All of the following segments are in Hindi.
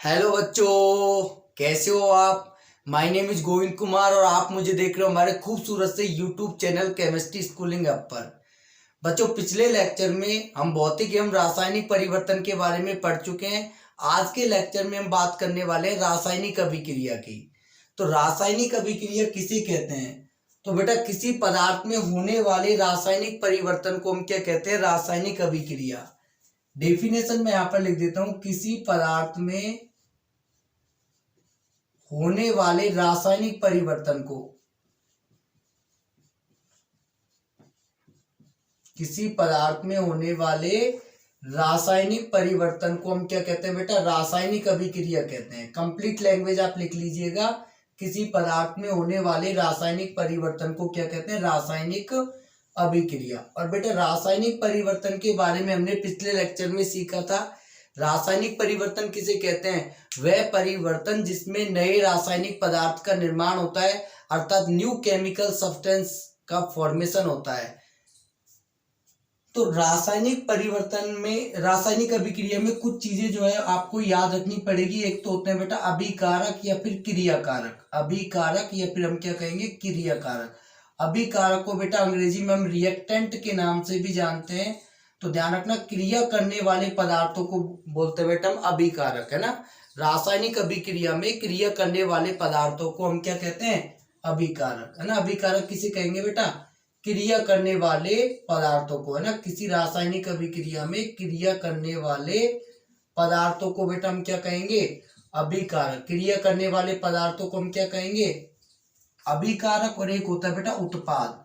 हेलो बच्चों, कैसे हो आप। My name is Govind Kumar और आप मुझे देख रहे हो हमारे खूबसूरत से YouTube channel chemistry schooling app पर। बच्चों, पिछले लेक्चर में हम भौतिक एवं रासायनिक परिवर्तन के बारे में पढ़ चुके हैं। आज के लेक्चर में हम बात करने वाले हैं रासायनिक अभिक्रिया की। तो रासायनिक अभिक्रिया किसे कहते हैं? तो बेटा, किसी पदार्थ में होने वाले रासायनिक परिवर्तन को हम क्या कहते हैं? रासायनिक अभिक्रिया। डेफिनेशन में यहां पर लिख देता हूं, किसी पदार्थ में होने वाले रासायनिक परिवर्तन को, किसी पदार्थ में होने वाले रासायनिक परिवर्तन को हम क्या कहते हैं बेटा? रासायनिक अभिक्रिया कहते हैं। कंप्लीट लैंग्वेज आप लिख लीजिएगा, किसी पदार्थ में होने वाले रासायनिक परिवर्तन को क्या कहते हैं? रासायनिक अभिक्रिया। और बेटा, रासायनिक परिवर्तन के बारे में हमने पिछले लेक्चर में सीखा था। रासायनिक परिवर्तन किसे कहते हैं? वह परिवर्तन जिसमें नए रासायनिक पदार्थ का निर्माण होता है, अर्थात न्यू केमिकल सब्सटेंस का फॉर्मेशन होता है। तो रासायनिक परिवर्तन में, रासायनिक अभिक्रिया में कुछ चीजें जो है आपको याद रखनी पड़ेगी। एक तो होते हैं बेटा अभिकारक या फिर क्रियाकारक। अभिकारक या फिर हम क्या कहेंगे? क्रियाकारक। अभिकारक को बेटा अंग्रेजी में हम रिएक्टेंट के नाम से भी जानते हैं। तो ध्यान रखना, क्रिया करने वाले पदार्थों को बोलते हैं बेटा हम अभिकारक, है ना। रासायनिक अभिक्रिया में क्रिया करने वाले पदार्थों को हम क्या कहते हैं? अभिकारक, है ना। अभिकारक किसे कहेंगे बेटा? क्रिया करने वाले पदार्थों को, है ना। किसी रासायनिक अभिक्रिया में क्रिया करने वाले पदार्थों को बेटा हम क्या कहेंगे? अभिकारक। क्रिया करने वाले पदार्थों को हम क्या कहेंगे? अभिकारक। और एक होता है बेटा उत्पाद।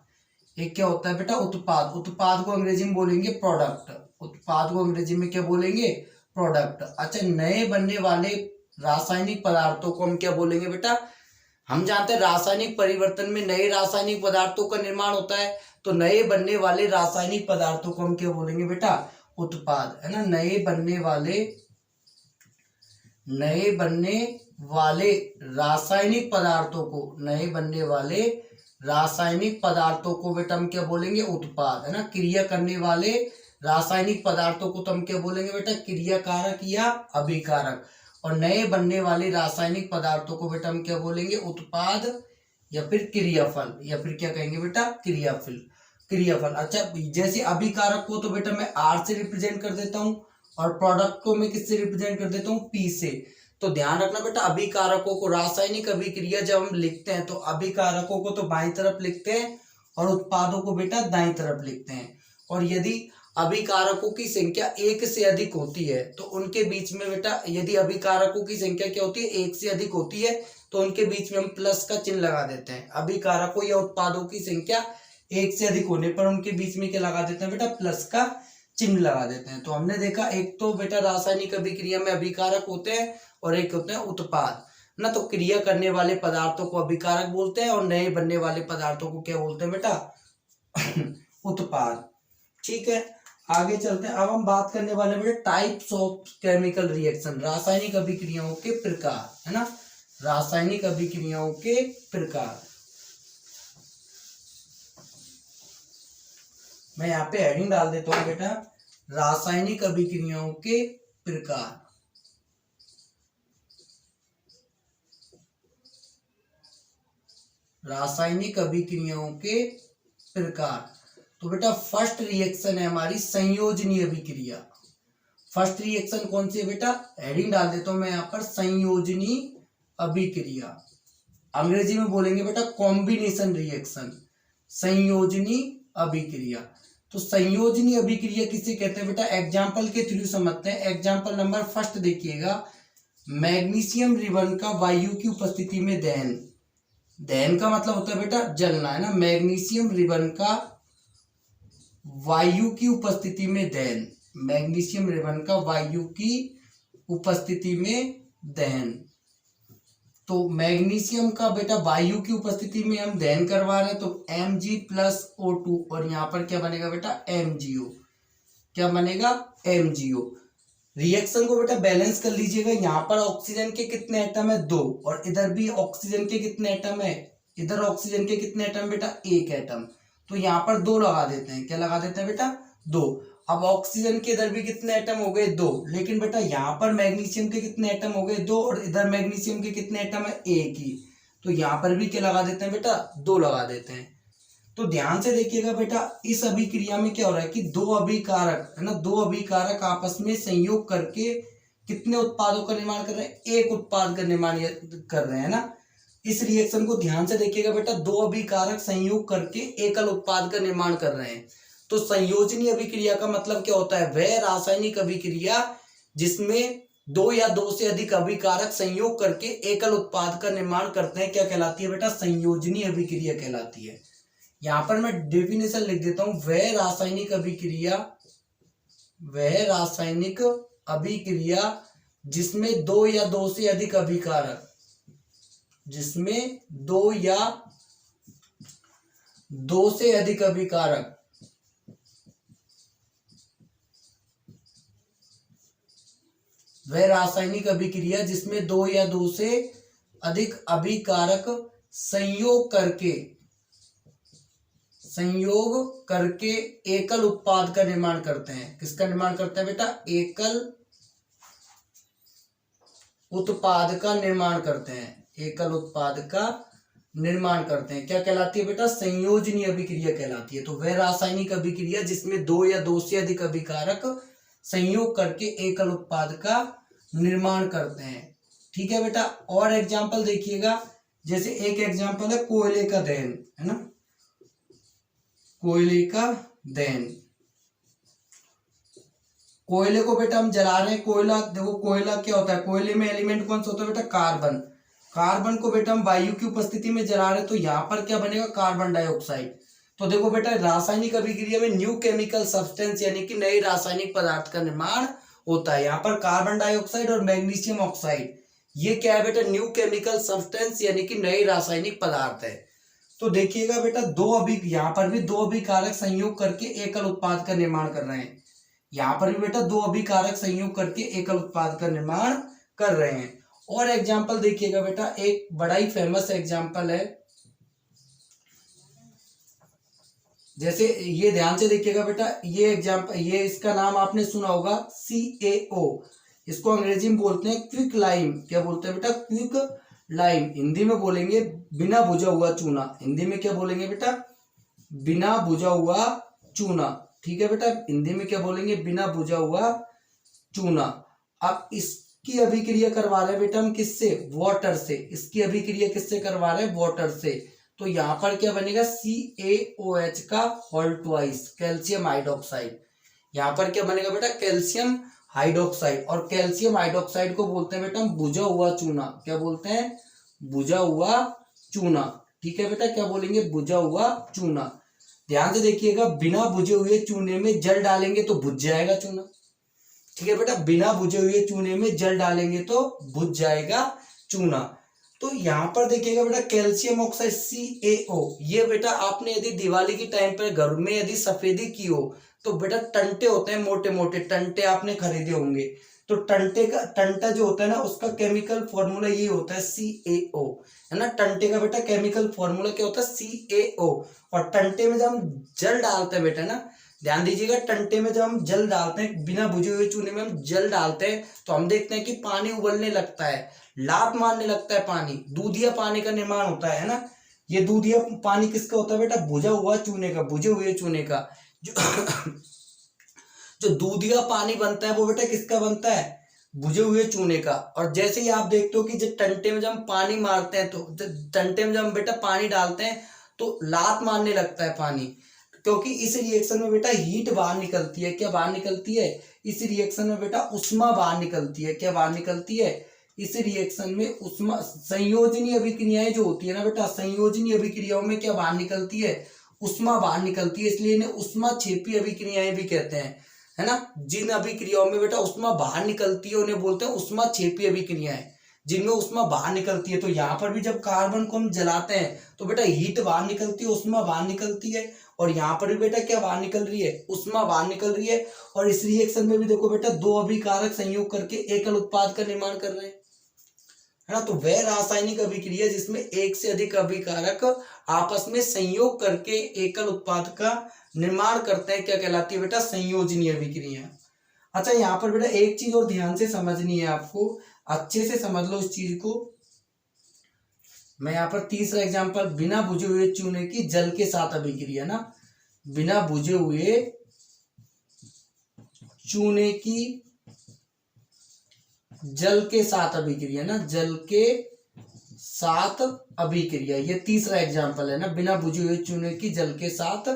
एक क्या होता है बेटा? उत्पाद। उत्पाद को अंग्रेजी में बोलेंगे प्रोडक्ट। उत्पाद को अंग्रेजी में क्या बोलेंगे? प्रोडक्ट। अच्छा, नए बनने वाले रासायनिक पदार्थों को हम क्या बोलेंगे बेटा? हम जानते हैं रासायनिक परिवर्तन में नए रासायनिक पदार्थों का निर्माण होता है, तो नए बनने वाले रासायनिक पदार्थों को हम क्या बोलेंगे बेटा? उत्पाद, है ना। नए बनने वाले रासायनिक पदार्थों को, नए बनने वाले रासायनिक पदार्थों को बेटा हम क्या बोलेंगे? उत्पाद, है ना। क्रिया करने वाले रासायनिक पदार्थों को तो हम क्या बोलेंगे बेटा? क्रियाकारक या अभिकारक। और नए बनने वाले रासायनिक पदार्थों को बेटा हम क्या बोलेंगे? उत्पाद या फिर क्रियाफल, या फिर क्या कहेंगे बेटा? क्रियाफल। अच्छा, जैसे अभिकारक को तो बेटा मैं आर से रिप्रेजेंट कर देता हूं, और प्रोडक्ट को मैं किससे रिप्रेजेंट कर देता हूं? पी से। तो ध्यान रखना बेटा, अभिकारकों को, रासायनिक अभिक्रिया जब हम लिखते हैं तो अभिकारकों को तो बाईं तरफ लिखते हैं और उत्पादों को बेटा दाईं तरफ लिखते हैं। और यदि अभिकारकों की संख्या एक से अधिक होती है तो उनके बीच में बेटा, यदि अभिकारकों की संख्या क्या होती है? एक से अधिक होती है, तो उनके बीच में हम प्लस का चिन्ह लगा देते हैं। अभिकारकों या उत्पादों की संख्या एक से अधिक होने पर उनके बीच में क्या लगा देते हैं बेटा? प्लस का चिन्ह लगा देते हैं। तो हमने देखा, एक तो बेटा रासायनिक अभिक्रिया में अभिकारक होते हैं और एक होते हैं उत्पाद, ना। तो क्रिया करने वाले पदार्थों को अभिकारक बोलते हैं और नए बनने वाले पदार्थों को क्या बोलते हैं बेटा? उत्पाद। ठीक है, आगे चलते हैं। अब हम बात करने वाले बेटा टाइप्स ऑफ केमिकल रिएक्शन, रासायनिक अभिक्रियाओं के प्रकार, है ना। रासायनिक अभिक्रियाओं के प्रकार। मैं यहाँ पे हेडिंग डाल देता हूं बेटा, रासायनिक अभिक्रियाओं के प्रकार। रासायनिक अभिक्रियाओं के प्रकार। तो बेटा फर्स्ट रिएक्शन है हमारी संयोजनीय अभिक्रिया। फर्स्ट रिएक्शन कौन सी है बेटा? हेडिंग डाल देता हूं मैं यहाँ पर, संयोजनीय अभिक्रिया। अंग्रेजी में बोलेंगे बेटा कॉम्बिनेशन रिएक्शन, संयोजनीय अभिक्रिया। तो संयोजनीय अभिक्रिया किसे कहते हैं बेटा? एग्जाम्पल के थ्रू समझते हैं। एग्जाम्पल नंबर फर्स्ट देखिएगा, मैग्नीशियम रिबन का वायु की उपस्थिति में दहन। दहन का मतलब होता है बेटा जलना, है ना। मैग्नीशियम रिबन का वायु की उपस्थिति में दहन। मैग्नीशियम रिबन का वायु की उपस्थिति में दहन। तो मैग्नीशियम का बेटा वायु की उपस्थिति में हम दहन करवा रहे हैं, तो Mg+O2, और यहाँ पर क्या बनेगा बेटा? MgO। क्या बनेगा? MgO। रिएक्शन को बेटा बैलेंस कर लीजिएगा। यहाँ पर ऑक्सीजन के कितने एटम है? 2, और इधर भी ऑक्सीजन के कितने एटम है? इधर ऑक्सीजन के कितने एटम बेटा? 1 एटम। तो यहाँ पर 2 लगा देते हैं। क्या लगा देते हैं बेटा? 2। अब ऑक्सीजन के इधर भी कितने एटम हो गए 2, लेकिन बेटा यहाँ पर मैग्नीशियम के कितने एटम हो गए 2 और इधर मैग्नीशियम के कितने एटम है 1 ही, तो यहाँ पर भी क्या लगा देते हैं बेटा 2 लगा देते हैं। तो ध्यान से देखिएगा बेटा इस अभिक्रिया में क्या हो रहा है कि 2 अभिकारक है ना, 2 अभिकारक आपस में संयोग करके कितने उत्पादों का निर्माण कर रहे हैं, एक उत्पाद का निर्माण कर रहे हैं ना। इस रिएक्शन को ध्यान से देखिएगा बेटा, 2 अभिकारक संयोग करके एकल उत्पाद का निर्माण कर रहे हैं। तो संयोजनी अभिक्रिया का मतलब क्या होता है, वह रासायनिक अभिक्रिया जिसमें 2 या 2 से अधिक अभिकारक संयोग करके एकल उत्पाद का निर्माण करते हैं, क्या कहलाती है बेटा, संयोजनी अभिक्रिया कहलाती है। यहां पर मैं डेफिनेशन लिख देता हूं, वह रासायनिक अभिक्रिया जिसमें 2 या 2 से अधिक अभिकारक, जिसमें 2 या 2 से अधिक अभिकारक वह रासायनिक अभिक्रिया जिसमें 2 या 2 से अधिक अभिकारक संयोग करके एकल उत्पाद का निर्माण करते हैं। किसका निर्माण करते हैं बेटा, एकल उत्पाद का निर्माण करते हैं, एकल उत्पाद का निर्माण करते हैं। क्या कहलाती है बेटा, संयोजनी अभिक्रिया कहलाती है। तो वह रासायनिक अभिक्रिया जिसमें 2 या 2 से अधिक अभिकारक संयोग करके एकल उत्पाद का निर्माण करते हैं। ठीक है बेटा, और एग्जाम्पल देखिएगा, जैसे एक एग्जाम्पल है कोयले का दहन, है ना, कोयले का दहन। कोयले को बेटा हम जला रहे हैं, कोयला देखो, कोयला क्या होता है, कोयले में एलिमेंट कौन सा होता है बेटा, कार्बन। कार्बन को बेटा हम वायु की उपस्थिति में जला रहे हैं, तो यहाँ पर क्या बनेगा, कार्बन डाइऑक्साइड। तो देखो बेटा रासायनिक अभिक्रिया में न्यू केमिकल सब्सटेंस यानी कि नए रासायनिक पदार्थ का निर्माण होता है। यहाँ पर कार्बन डाइऑक्साइड और मैग्नीशियम ऑक्साइड, ये क्या है बेटा, न्यू केमिकल सब्सटेंस यानी कि नए रासायनिक पदार्थ है। तो देखिएगा बेटा यहाँ पर भी 2 अभिकारक संयोग करके एकल उत्पाद का निर्माण कर रहे हैं। यहाँ पर भी बेटा 2 अभिकारक संयोग करके एकल उत्पाद का निर्माण कर रहे हैं। और एग्जाम्पल देखिएगा बेटा, एक बड़ा ही फेमस एग्जाम्पल है, जैसे ये ध्यान से देखिएगा बेटा, ये एग्जाम्पल, ये इसका नाम आपने सुना होगा CaO, इसको अंग्रेजी में बोलते हैं क्विक लाइम। क्या बोलते हैं बेटा, क्विक लाइम। हिंदी में बोलेंगे बिना भुजा हुआ चूना, हिंदी में क्या बोलेंगे बेटा, बिना भुजा हुआ चूना। ठीक है बेटा, हिंदी में क्या बोलेंगे, बिना भुजा हुआ चूना। अब इसकी अभिक्रिया करवा रहे हैं बेटा हम किससे, वाटर से। इसकी अभिक्रिया किससे करवा रहे हैं, वाटर से। तो यहाँ पर क्या बनेगा, CaOH का होल ट्वाइस, कैल्शियम हाइड्रोक्साइड। यहाँ पर क्या बनेगा बेटा, कैल्शियम हाइड्रोक्साइड। और कैल्शियम हाइड्रोक्साइड को बोलते हैं बेटा हम बुझा हुआ चूना। क्या बोलते हैं, बुझा हुआ चूना। ठीक है बेटा, क्या बोलेंगे, बुझा हुआ चूना। ध्यान से देखिएगा, बिना बुझे हुए चूने में जल डालेंगे तो बुझ जाएगा चूना। ठीक है बेटा, बिना बुझे हुए चूने में जल डालेंगे तो बुझ जाएगा चूना। तो यहाँ पर देखिएगा बेटा कैल्शियम ऑक्साइड CaO, ये बेटा आपने यदि दिवाली की टाइम पर घर में यदि सफेदी की हो तो बेटा टंटे होते हैं, मोटे मोटे टंटे आपने खरीदे होंगे। तो टंटा जो होता है ना, उसका केमिकल फॉर्मूला ये होता है CaO, है ना। टंटे का बेटा केमिकल फॉर्मूला क्या होता है, CaO। और टंटे में जब हम जल डालते हैं बेटा ना, ध्यान दीजिएगा, टंटे में जब हम जल डालते हैं, बिना बुझे हुए चूने में हम जल डालते हैं, तो हम देखते हैं कि पानी उबलने लगता है, लात मारने लगता है पानी, दूधिया पानी का निर्माण होता है ना। ये दूधिया पानी किसका होता है बेटा, बुझा हुआ चूने का, बुझे हुए चूने का। जो दूधिया पानी बनता है वो बेटा किसका बनता है, बुझे हुए चूने का। और जैसे ही आप देखते हो कि जब टंटे में जब हम पानी मारते हैं, तो टंटे में जब हम बेटा पानी डालते हैं तो लात मारने लगता है पानी, क्योंकि इस रिएक्शन में बेटा हीट बाहर निकलती है। क्या बाहर निकलती है, इस रिएक्शन में बेटा उष्मा बाहर निकलती है। क्या बाहर निकलती है, इस रिएक्शन में उष्मा। संयोजनी अभिक्रियाएं जो होती है ना बेटा, संयोजनी अभिक्रियाओं में क्या बाहर निकलती है, उष्मा बाहर निकलती है, इसलिए इन्हें उष्मा क्षेपी अभिक्रियाएं भी कहते हैं, है ना। जिन अभिक्रियाओं में बेटा उष्मा बाहर निकलती है उन्हें बोलते हैं उष्मा क्षेपी अभिक्रियाएं, जिनमें उष्मा बाहर निकलती है। तो यहाँ पर भी जब कार्बन को हम जलाते हैं तो बेटा हीट बाहर निकलती है, उष्मा बाहर निकलती है। और यहाँ पर भी बेटा क्या बाहर निकल रही है, उष्मा बाहर निकल रही है। और इस रिएक्शन में भी देखो बेटा 2 अभिकारक संयोग करके एकल उत्पाद का निर्माण कर रहे हैं, है ना। तो वह रासायनिक अभिक्रिया जिसमें 1 से अधिक अभिकारक आपस में संयोग करके एकल उत्पाद का निर्माण करते हैं, क्या कहलाती है बेटा, संयोजनी अभिक्रिया। अच्छा यहाँ पर बेटा एक चीज और ध्यान से समझनी है आपको, अच्छे से समझ लो इस चीज को। मैं यहाँ पर तीसरा एग्जांपल, बिना बुझे हुए चूने की जल के साथ अभिक्रिया ना, बिना बुझे हुए चूने की जल के साथ अभिक्रिया ना, जल के साथ अभिक्रिया, ये तीसरा एग्जांपल है ना, बिना बुझे हुए चूने की जल के साथ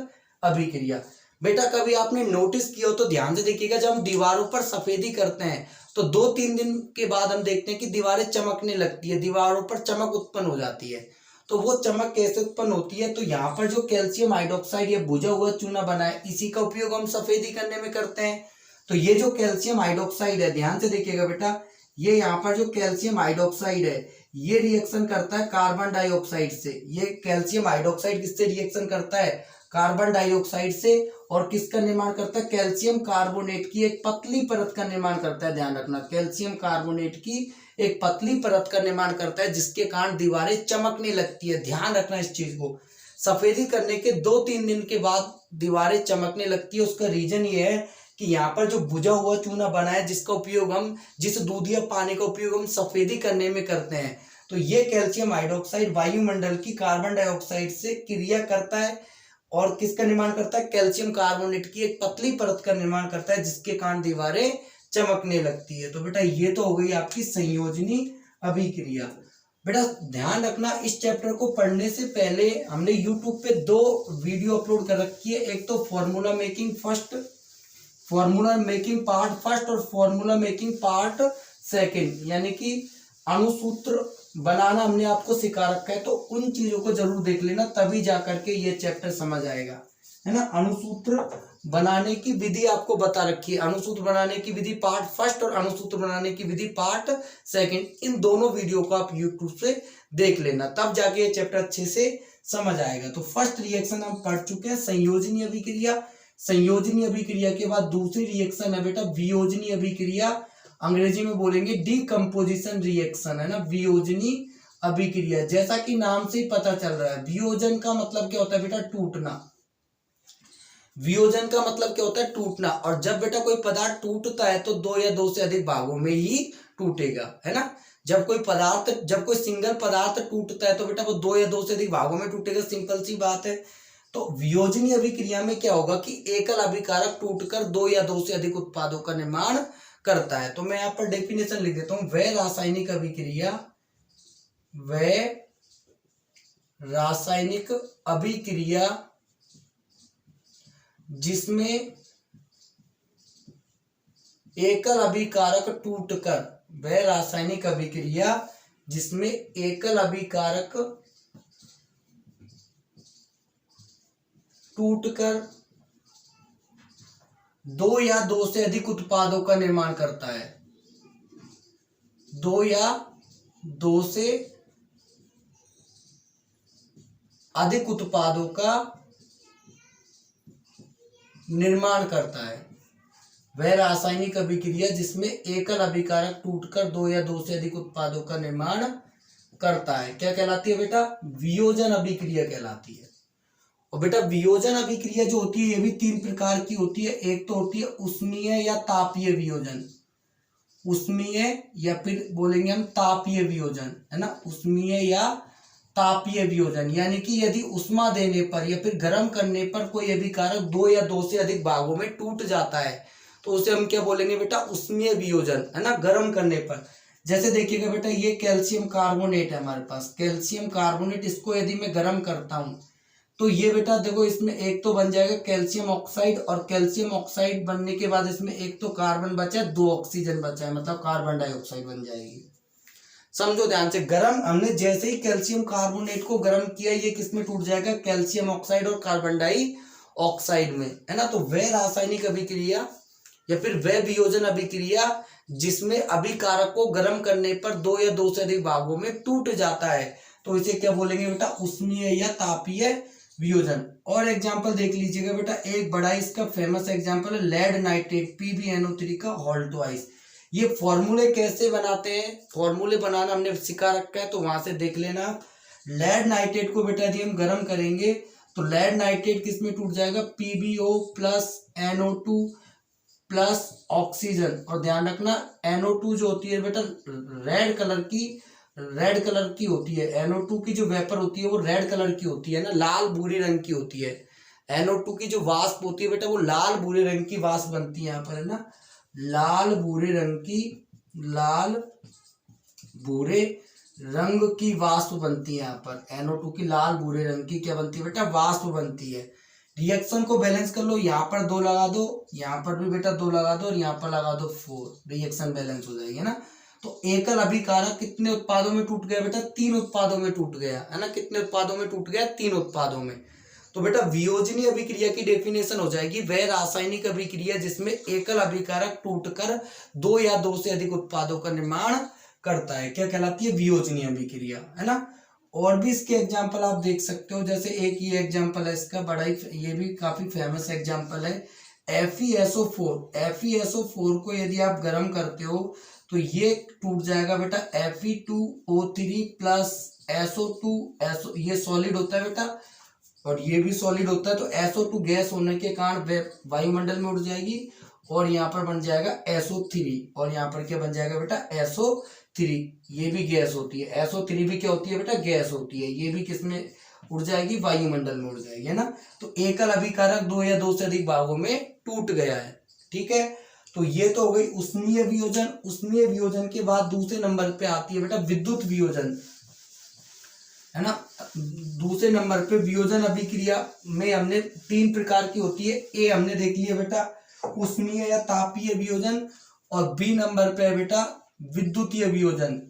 अभिक्रिया। बेटा कभी आपने नोटिस किया हो तो ध्यान से देखिएगा, जब हम दीवारों पर सफेदी करते हैं तो 2-3 दिन के बाद हम देखते हैं कि दीवारें चमकने लगती है, दीवारों पर चमक उत्पन्न हो जाती है। तो वो चमक कैसे उत्पन्न होती है, तो यहाँ पर जो कैल्शियम हाइड्रोक्साइड ये बुझा हुआ चूना बना है, इसी का उपयोग हम सफेदी करने में करते हैं। तो ये जो कैल्शियम हाइड्रोक्साइड है, ध्यान से देखिएगा बेटा, ये यहाँ पर जो कैल्शियम हाइड्रोक्साइड है ये रिएक्शन करता है कार्बन डाइऑक्साइड से। ये कैल्शियम हाइड्रोक्साइड किससे रिएक्शन करता है, कार्बन डाइऑक्साइड से, और किसका निर्माण करता है, कैल्शियम कार्बोनेट की एक पतली परत का निर्माण करता है। ध्यान रखना, कैल्शियम कार्बोनेट की एक पतली परत का निर्माण करता है, जिसके कारण दीवारें चमकने लगती है। ध्यान रखना इस चीज को, सफेदी करने के 2-3 दिन के बाद दीवारें चमकने लगती है। उसका रीजन ये है कि यहाँ पर जो बुझा हुआ चूना बना है, जिसका उपयोग हम, जिस दूध या पानी का उपयोग हम सफेदी करने में करते हैं, तो ये कैल्शियम हाइड्रोक्साइड वायुमंडल की कार्बन डाइऑक्साइड से क्रिया करता है और किसका निर्माण करता है, कैल्शियम कार्बोनेट की एक पतली परत का निर्माण करता है, जिसके कारण दीवारें चमकने लगती है। तो बेटा ये तो हो गई आपकी संयोजनी अभिक्रिया। बेटा ध्यान रखना, इस चैप्टर को पढ़ने से पहले हमने YouTube पे 2 वीडियो अपलोड कर रखी है, एक तो फॉर्मूला मेकिंग पार्ट फर्स्ट और फॉर्मूला मेकिंग पार्ट सेकंड, यानी कि अणुसूत्र बनाना हमने आपको सिखा रखा है। तो उन चीजों को जरूर देख लेना, तभी जाकर के ये चैप्टर समझ आएगा, है ना। अणुसूत्र बनाने की विधि आपको बता रखी है, अणुसूत्र बनाने की विधि पार्ट फर्स्ट और अणुसूत्र बनाने की विधि पार्ट सेकंड, इन दोनों वीडियो को आप YouTube से देख लेना, तब जाके ये चैप्टर अच्छे से समझ आएगा। तो फर्स्ट रिएक्शन हम पढ़ चुके हैं, संयोजनी अभिक्रिया। संयोजनी अभिक्रिया के बाद दूसरी रिएक्शन है बेटा वियोजनी अभिक्रिया, अंग्रेजी में बोलेंगे डीकंपोजिशन रिएक्शन, है ना, वियोजनी अभिक्रिया। जैसा कि नाम से ही पता चल रहा है, वियोजन का मतलब क्या होता है बेटा, टूटना। वियोजन का मतलब क्या होता है, टूटना। और जब बेटा कोई पदार्थ टूटता है तो 2 या 2 से अधिक भागों में ही टूटेगा, है ना। जब कोई सिंगल पदार्थ टूटता है तो बेटा वो 2 या 2 से अधिक भागों में टूटेगा, सिंपल सी बात है। तो वियोजनी अभिक्रिया में क्या होगा कि एकल अभिकारक टूटकर 2 या 2 से अधिक उत्पादों का निर्माण करता है। तो मैं यहाँ पर डेफिनेशन लिख देता हूं, वह रासायनिक अभिक्रिया जिसमें एकल अभिकारक टूटकर, वह रासायनिक अभिक्रिया जिसमें एकल अभिकारक टूटकर 2 या 2 से अधिक उत्पादों का निर्माण करता है, 2 या 2 से अधिक उत्पादों का निर्माण करता है। वह रासायनिक अभिक्रिया जिसमें एकल अभिकारक टूटकर 2 या 2 से अधिक उत्पादों का निर्माण करता है, क्या कहलाती है बेटा, वियोजन अभिक्रिया कहलाती है। और बेटा वियोजन अभिक्रिया जो होती है ये भी 3 प्रकार की होती है। एक तो होती है उष्मीय या तापीय वियोजन, उष्मीय या फिर बोलेंगे हम तापीय वियोजन, है ना, उष्मीय या तापीय वियोजन, यानी कि यदि उष्मा देने पर या फिर गर्म करने पर कोई अभिकारक 2 या 2 से अधिक भागों में टूट जाता है तो उसे हम क्या बोलेंगे बेटा, उष्मीय वियोजन, है ना, गर्म करने पर। जैसे देखिएगा बेटा ये कैल्शियम कार्बोनेट है हमारे पास, कैल्शियम कार्बोनेट, इसको यदि मैं गर्म करता हूं तो ये बेटा देखो इसमें एक तो बन जाएगा कैल्शियम ऑक्साइड, और कैल्शियम ऑक्साइड बनने के बाद इसमें एक तो कार्बन बचा है, 2 ऑक्सीजन बचा है, मतलब कार्बन डाइऑक्साइड बन जाएगी। समझो ध्यान से, गर्म हमने जैसे ही कैल्शियम कार्बोनेट को गर्म किया, ये किसमें टूट जाएगा, कैल्शियम ऑक्साइड और कार्बन डाइऑक्साइड में, है ना। तो वह रासायनिक अभिक्रिया या फिर वह वियोजन अभिक्रिया जिसमें अभिकारक को गर्म करने पर 2 या 2 से अधिक भागों में टूट जाता है, तो इसे क्या बोलेंगे बेटा, उष्मीय या तापीय वियोजन। और एग्जांपल देख लीजिएगा बेटा, एक बड़ा इसका फेमस एग्जांपल है लेड नाइट्रेट PbNO3 का होल ट्वाइस। ये फॉर्मूले कैसे बनाते हैं, फॉर्मूले बनाना हमने सिखा रखा है, तो वहां से देख लेना। लेड नाइट्रेट को बेटा यदि हम गर्म करेंगे तो लेड नाइट्रेट किस में टूट जाएगा, PbO plus NO2 plus oxygen. और ध्यान रखना NO2 जो होती है बेटा रेड कलर की होती है। NO2 की जो वेपर होती है वो रेड कलर की होती है ना, लाल भूरे रंग की होती है। NO2 की जो वाष्प होती है बेटा वो लाल भूरे रंग की वाष्प बनती है, यहाँ पर है ना, लाल भूरे रंग की वाष्प बनती है। यहाँ पर NO2 की लाल भूरे रंग की क्या बनती है बेटा, वाष्प बनती है। रिएक्शन को बैलेंस कर लो, यहाँ पर 2 लगा दो, यहाँ पर भी बेटा 2 लगा दो और यहाँ पर लगा दो 4, रिएक्शन बैलेंस हो जाएगी ना। तो एकल अभिकारक कितने उत्पादों में टूट गया बेटा, 3 उत्पादों में टूट गया है ना। कितने उत्पादों में टूट गया, 3 उत्पादों में। तो बेटा वियोजनीय अभिक्रिया की डेफिनेशन हो जाएगी वह रासायनिक अभिक्रिया जिसमें एकल अभिकारक टूटकर 2 या 2 से अधिक उत्पादों का निर्माण करता है, क्या कहलाती है, वियोजनीय अभिक्रिया, है ना। और भी इसके एग्जाम्पल आप देख सकते हो, जैसे एक ये एग्जाम्पल है इसका, बड़ा ही ये भी काफी फेमस एग्जाम्पल है, FeSO4 को यदि आप गर्म करते हो तो ये टूट जाएगा बेटा Fe2O3 प्लस SO2 ये सॉलिड होता है बेटा और ये भी सॉलिड होता है। तो SO2 गैस होने के कारण वायुमंडल में उड़ जाएगी और यहाँ पर बन जाएगा SO3 और यहाँ पर क्या बन जाएगा बेटा SO3, ये भी गैस होती है। SO3 भी क्या होती है बेटा, गैस होती है। ये भी किसमें उड़ जाएगी, वायुमंडल में उड़ जाएगी, है ना। तो एकल अभिकारक 2 या 2 से अधिक भागों में टूट गया है, ठीक है। तो ये तो हो गई उष्मीय वियोजन। उष्मीय वियोजन के बाद दूसरे नंबर पे आती है बेटा विद्युत वियोजन, है ना। दूसरे नंबर पे वियोजन अभिक्रिया में हमने 3 प्रकार की होती है। ए हमने देख लिया बेटा उष्मीय या तापीय वियोजन और बी नंबर पे है बेटा विद्युतीय वियोजन।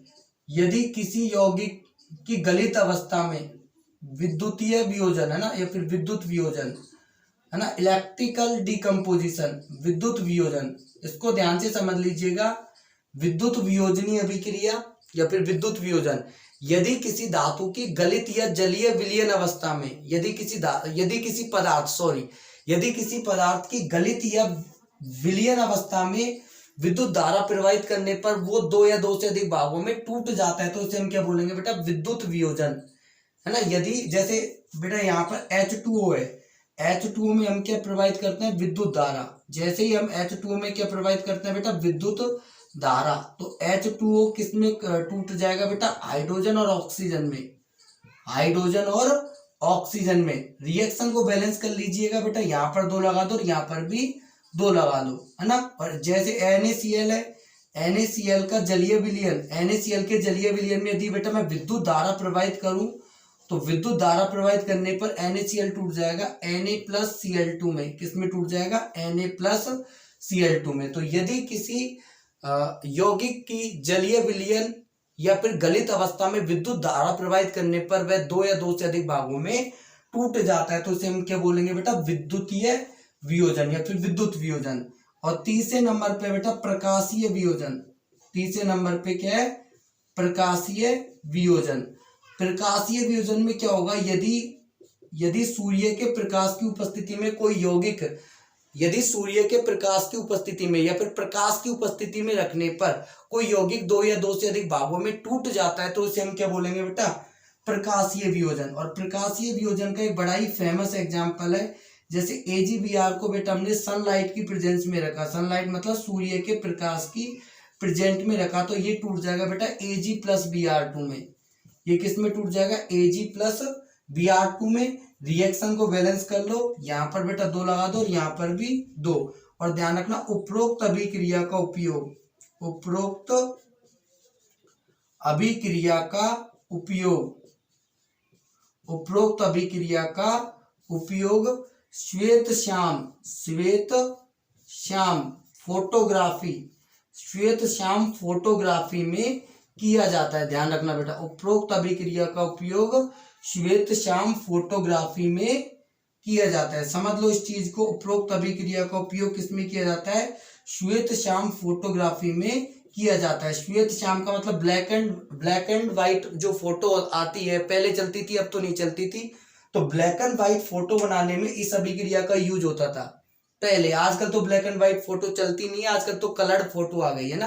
यदि किसी यौगिक की गलित अवस्था में विद्युतीय वियोजन, है ना, या फिर विद्युत वियोजन, है ना, इलेक्ट्रिकल डिकम्पोजिशन, विद्युत वियोजन, इसको ध्यान से समझ लीजिएगा। विद्युत वियोजनीय अभिक्रिया या फिर विद्युत वियोजन, यदि किसी धातु की गलित या जलीय विलयन अवस्था में यदि किसी पदार्थ की गलित या विलयन अवस्था में विद्युत धारा प्रवाहित करने पर वो 2 या 2 से अधिक भागों में टूट जाता है, तो इसे हम क्या बोलेंगे बेटा, विद्युत वियोजन, है ना। यदि जैसे बेटा यहाँ पर H2O है, H2O में हम क्या प्रवाहित करते हैं, विद्युत धारा। जैसे ही हम H2O में क्या प्रवाहित करते हैं बेटा, विद्युत धारा। तो H2O किस में टूट जाएगा बेटा, हाइड्रोजन और ऑक्सीजन में, हाइड्रोजन और ऑक्सीजन में। रिएक्शन को बैलेंस कर लीजिएगा बेटा, यहाँ पर 2 लगा दो और यहाँ पर भी 2 लगा दो, है ना। और जैसे NaCl है, NaCl का जलीय विलयन, NaCl के जलीय विलयन में यदि बेटा मैं विद्युत धारा प्रवाहित करूं तो विद्युत धारा प्रवाहित करने पर NaCl टूट जाएगा Na+Cl2 में। किस में टूट जाएगा, Na+Cl2 में। तो यदि किसी यौगिक की जलीय विलयन या फिर गलित अवस्था में विद्युत धारा प्रवाहित करने पर वह 2 या 2 से अधिक भागों में टूट जाता है, तो इसे हम क्या बोलेंगे बेटा, विद्युतीय वियोजन या फिर विद्युत वियोजन। और तीसरे नंबर पे बेटा प्रकाशीय वियोजन। तीसरे नंबर पे क्या है, प्रकाशीय वियोजन। प्रकाशीय वियोजन में क्या होगा, यदि सूर्य के प्रकाश की उपस्थिति में कोई यौगिक, यदि सूर्य के प्रकाश की उपस्थिति में या फिर प्रकाश की उपस्थिति में रखने पर कोई यौगिक 2 या 2 से अधिक भागों में टूट जाता है, तो इसे हम क्या बोलेंगे बेटा, प्रकाशीय वियोजन। और प्रकाशीय वियोजन का एक बड़ा ही फेमस एग्जाम्पल है, जैसे AgBr को बेटा हमने सनलाइट की प्रेजेंस में रखा, सनलाइट मतलब सूर्य के प्रकाश की प्रेजेंट में रखा, तो ये टूट जाएगा बेटा Ag+Br2 में। ये किस में टूट जाएगा, Ag+Br2 में। रिएक्शन को बैलेंस कर लो, यहाँ पर बेटा 2 लगा दो और यहाँ पर भी 2। और ध्यान रखना उपरोक्त अभिक्रिया का उपयोग श्वेत श्याम फोटोग्राफी में किया जाता है। ध्यान रखना बेटा, उपरोक्त अभिक्रिया का उपयोग श्वेत श्याम फोटोग्राफी में किया जाता है। समझ लो इस चीज को, उपरोक्त अभिक्रिया का उपयोग किसमें किया जाता है, श्वेत श्याम फोटोग्राफी में किया जाता है। श्वेत श्याम का मतलब ब्लैक एंड व्हाइट जो फोटो आती है, पहले चलती थी अब तो नहीं चलती थी, तो ब्लैक एंड व्हाइट फोटो बनाने में इस अभिक्रिया का यूज होता था पहले। आजकल तो ब्लैक एंड व्हाइट फोटो चलती नहीं है, आजकल तो कलर्ड फोटो आ गई है ना।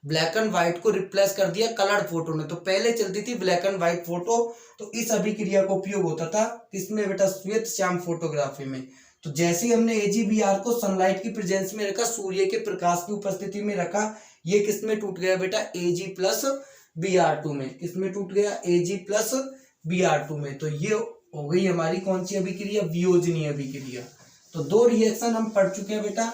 ब्लैक एंड व्हाइट को रिप्लेस कर दिया कलर्ड फोटो ने। तो पहले चलती थी ब्लैक एंड व्हाइट फोटो, तो इस अभिक्रिया का उपयोग होता था किसमें बेटा, श्वेत श्याम फोटोग्राफी में। तो जैसे ही हमने AgBr को सनलाइट की प्रेजेंस में रखा, सूर्य के प्रकाश की उपस्थिति में रखा, ये किसमें टूट गया बेटा, Ag+Br2 में। किसमें टूट गया, Ag+Br2 में। तो ये हो गई हमारी कौन सी अभिक्रिया, वियोजनीय अभिक्रिया। तो दो रिएक्शन हम पढ़ चुके हैं बेटा।